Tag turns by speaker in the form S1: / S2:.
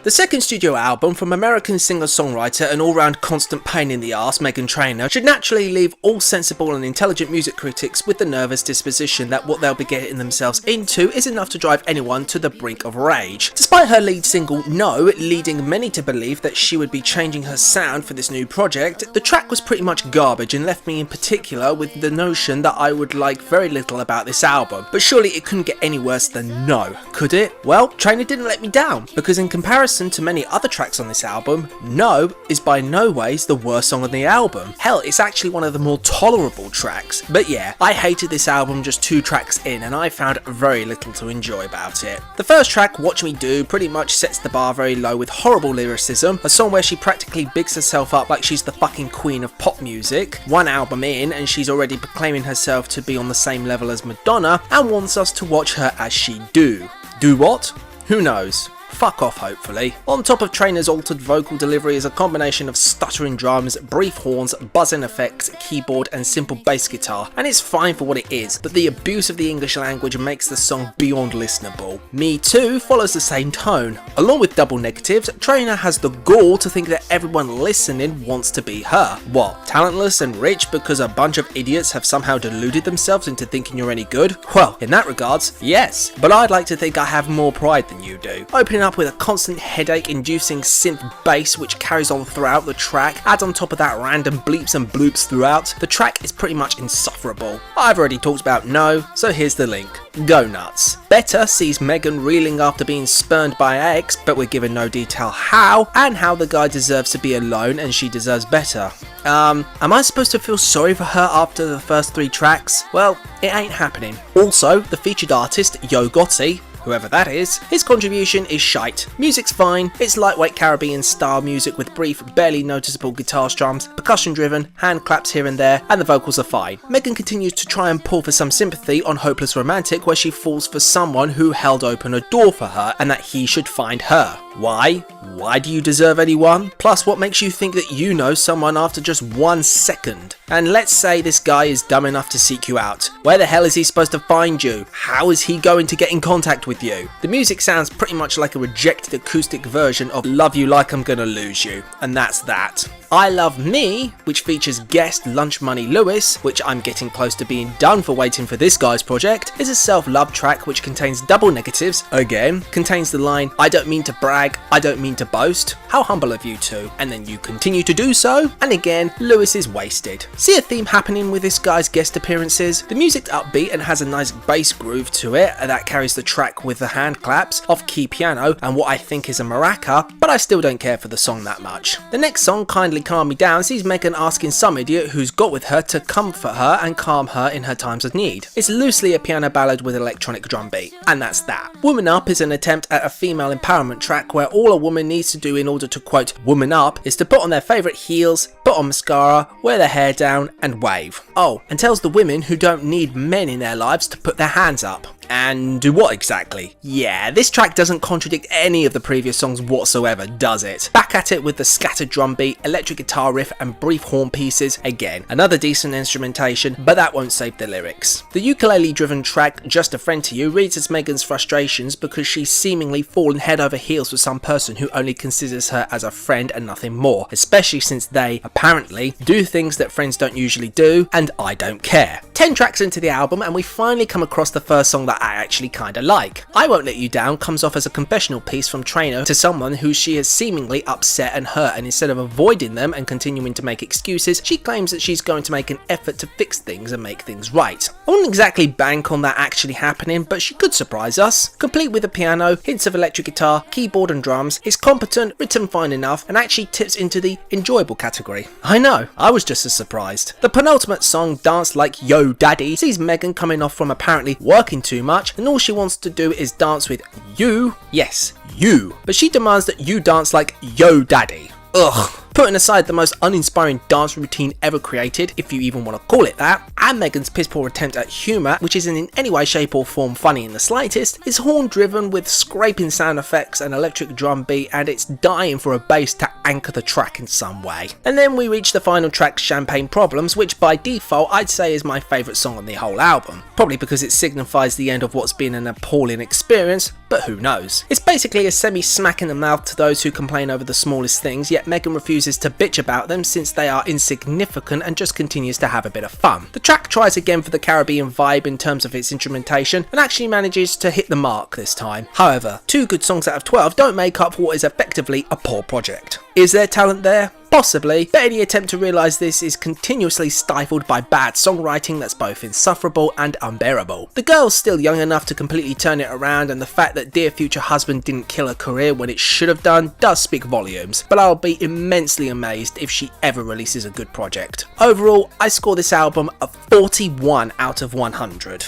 S1: The second studio album from American singer-songwriter and all-round constant pain in the arse Meghan Trainor should naturally leave all sensible and intelligent music critics with the nervous disposition that what they'll be getting themselves into is enough to drive anyone to the brink of rage. Despite her lead single No leading many to believe that she would be changing her sound for this new project, the track was pretty much garbage and left me in particular with the notion that I would like very little about this album. But surely it couldn't get any worse than No, could it? Well, Trainor didn't let me down, because in comparison to many other tracks on this album, No is by no ways the worst song on the album. Hell, it's actually one of the more tolerable tracks. But yeah, I hated this album just 2 tracks in and I found very little to enjoy about it. The first track, Watch Me Do, pretty much sets the bar very low with horrible lyricism, a song where she practically bigs herself up like she's the fucking queen of pop music. One album in and she's already proclaiming herself to be on the same level as Madonna and wants us to watch her as she do. Do what? Who knows? Fuck off, hopefully. On top of Trainor's altered vocal delivery is a combination of stuttering drums, brief horns, buzzing effects, keyboard and simple bass guitar, and it's fine for what it is, but the abuse of the English language makes the song beyond listenable. Me Too follows the same tone. Along with double negatives, Trainor has the gall to think that everyone listening wants to be her. What, talentless and rich because a bunch of idiots have somehow deluded themselves into thinking you're any good? Well, in that regards, yes, but I'd like to think I have more pride than you do. Opening up with a constant headache inducing synth bass which carries on throughout the track, add on top of that random bleeps and bloops throughout, the track is pretty much insufferable. I've already talked about No, so here's the link. Go nuts. Better sees Meghan reeling after being spurned by her ex, but we're given no detail how, and how the guy deserves to be alone and she deserves better. Am I supposed to feel sorry for her after the first 3 tracks? Well, it ain't happening. Also, the featured artist, Gotti, whoever that is, his contribution is shite. Music's fine, it's lightweight Caribbean style music with brief, barely noticeable guitar strums, percussion driven, hand claps here and there, and the vocals are fine. Meghan continues to try and pull for some sympathy on Hopeless Romantic where she falls for someone who held open a door for her and that he should find her. Why? Why do you deserve anyone? Plus, what makes you think that you know someone after just 1 second? And let's say this guy is dumb enough to seek you out. Where the hell is he supposed to find you? How is he going to get in contact with you? The music sounds pretty much like a rejected acoustic version of Love You Like I'm Gonna Lose You, and that's that. I Love Me, which features guest Lunch Money Lewis, which I'm getting close to being done for waiting for this guy's project, is a self-love track which contains double negatives, again, contains the line, I don't mean to brag, I don't mean to boast, how humble of you two, and then you continue to do so, and again, Lewis is wasted. See a theme happening with this guy's guest appearances? The music's upbeat and has a nice bass groove to it that carries the track with the hand claps, off-key piano, and what I think is a maraca, but I still don't care for the song that much. The next song, Kindly Calm Me Down, sees Meghan asking some idiot who's got with her to comfort her and calm her in her times of need. It's loosely a piano ballad with electronic drum beat, and that's that. Woman Up is an attempt at a female empowerment track where all a woman needs to do in order to quote woman up is to put on their favourite heels, put on mascara, wear their hair down and wave. Oh, and tells the women who don't need men in their lives to put their hands up. And do what exactly? Yeah, this track doesn't contradict any of the previous songs whatsoever, does it? Back at it with the scattered drum beat, electric guitar riff and brief horn pieces. Again, another decent instrumentation, but that won't save the lyrics. The ukulele driven track Just a Friend to You reads as Meghan's frustrations because she's seemingly fallen head over heels for some person who only considers her as a friend and nothing more, especially since they, apparently, do things that friends don't usually do, and I don't care. 10 tracks into the album and we finally come across the first song that I actually kinda like. I Won't Let You Down comes off as a confessional piece from Trainor to someone who she has seemingly upset and hurt, and instead of avoiding them and continuing to make excuses, she claims that she's going to make an effort to fix things and make things right. I wouldn't exactly bank on that actually happening, but she could surprise us. Complete with a piano, hints of electric guitar, keyboard and drums, it's competent, written fine enough, and actually tips into the enjoyable category. I know, I was just as surprised. The penultimate song, Dance Like Yo Daddy, sees Meghan coming off from apparently working too much, and all she wants to do is dance with you, yes, you, but she demands that you dance like Yo Daddy. Ugh. Putting aside the most uninspiring dance routine ever created, if you even want to call it that, and Meghan's piss poor attempt at humour, which isn't in any way, shape or form funny in the slightest, is horn driven with scraping sound effects and electric drum beat, and it's dying for a bass to anchor the track in some way. And then we reach the final track, Champagne Problems, which by default I'd say is my favourite song on the whole album. Probably because it signifies the end of what's been an appalling experience, but who knows. It's basically a semi-smack in the mouth to those who complain over the smallest things, yet Meghan refuses to bitch about them since they are insignificant and just continues to have a bit of fun. The track tries again for the Caribbean vibe in terms of its instrumentation and actually manages to hit the mark this time. However, 2 good songs out of 12 don't make up for what is effectively a poor project. Is there talent there? Possibly, but any attempt to realise this is continuously stifled by bad songwriting that's both insufferable and unbearable. The girl's still young enough to completely turn it around, and the fact that Dear Future Husband didn't kill her career when it should have done does speak volumes, but I'll be immensely amazed if she ever releases a good project. Overall, I score this album a 41 out of 100.